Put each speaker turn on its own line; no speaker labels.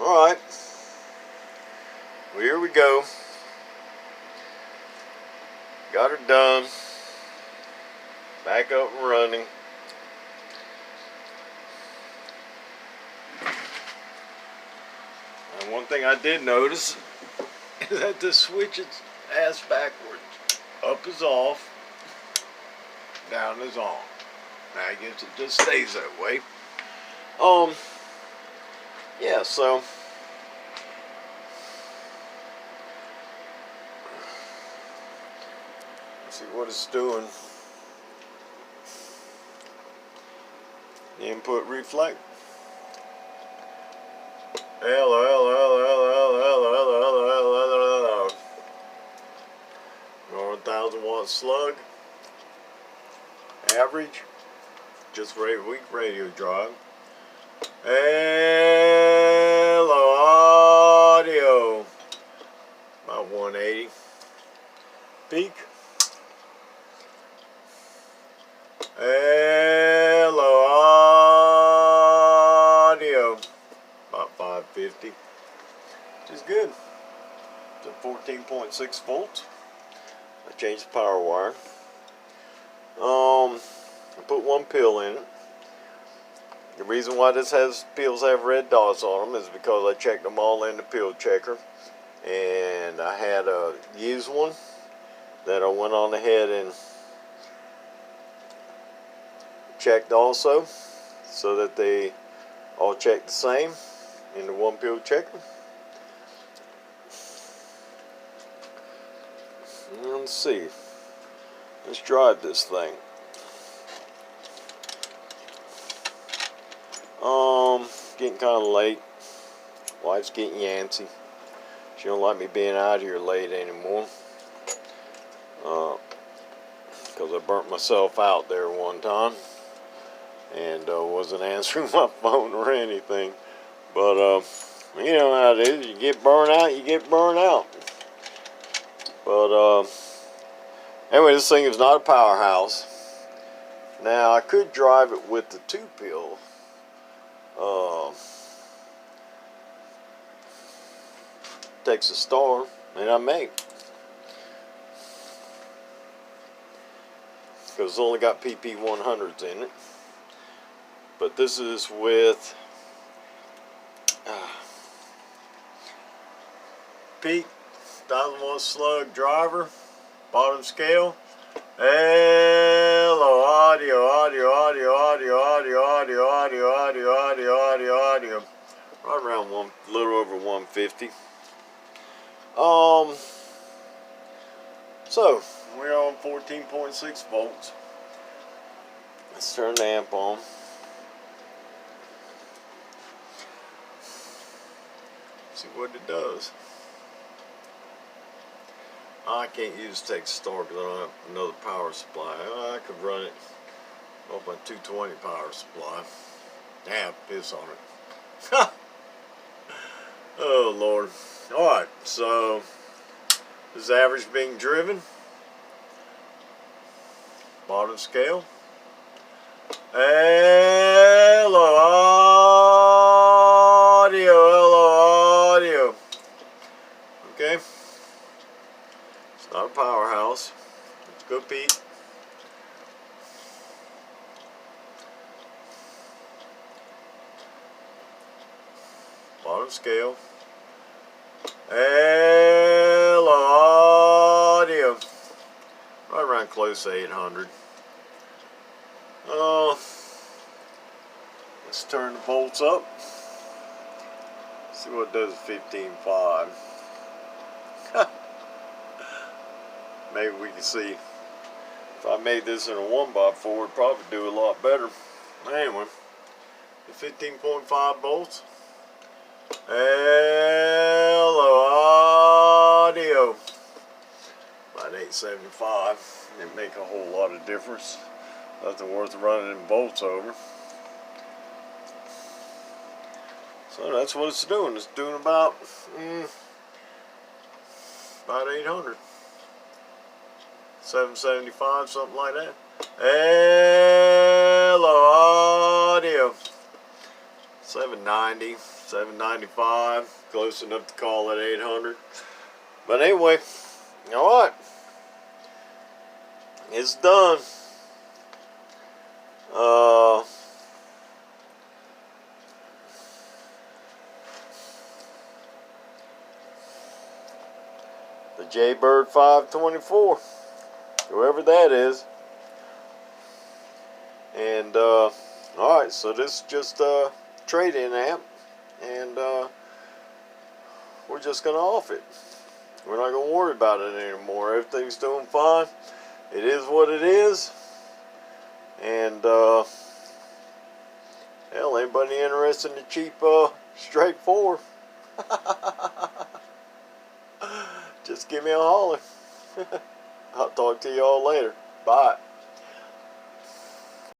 Alright, well, here we go. Got her done. Back up and running. And one thing I did notice is that the switch is ass backwards. Up is off, down is on. I guess it just stays that way. Yeah, so let's see what it's doing. Input reflect. Hello. 1,000 watt slug. Average. Just for a weak radio drive. Hello audio. About 180. Peak. Hello audio. About 550. Which is good. It's at 14.6 volts. I changed the power wire. I put one pill in it. The reason why this pills have red dots on them is because I checked them all in the pill checker, and I had a used one that I went on ahead and checked also, so that they all check the same in the one pill checker. Let's see. Let's drive this thing. Getting kind of late. Wife's getting yancy. She don't like me being out here late anymore. Because I burnt myself out there one time. And wasn't answering my phone or anything. But, you know how it is. You get burnt out, you get burnt out. But, anyway, this thing is not a powerhouse. Now, I could drive it with the 2-pill. Texas Star, and I may. Because it's only got PP100s in it. But this is with Peak 1,000 watt slug driver, bottom scale. Hello audio. Right around a little over 150. So we're on 14.6 volts. Let's turn the amp on. See what it does. I can't use Texas Star because I don't have another power supply. I could run it off my 220 power supply. Damn, piss on it. Oh Lord. Alright, so this is average being driven. Bottom scale. Hello audio. Okay. It's not a powerhouse. Let's go peak. Bottom scale. Hello audio. Right around close to 800. Let's turn the volts up. See what it does at 15.5. Maybe we can see if I made this in a 1x4, it'd probably do a lot better. Anyway, the 15.5 volts. Hello audio. About 875. Didn't make a whole lot of difference. Nothing worth running in volts over. So that's what it's doing. It's doing about 800. 775, something like that. Hello audio. 790, $795, close enough to call it 800. But anyway, all right, it's done. The Jaybird 524, whoever that is. And alright, so this is just a trade-in amp, and we're just gonna off it. We're not gonna worry about it anymore. Everything's doing fine. It is what it is. And hell, anybody interested in the cheap straight 4, just give me a holler. I'll talk to y'all later. Bye.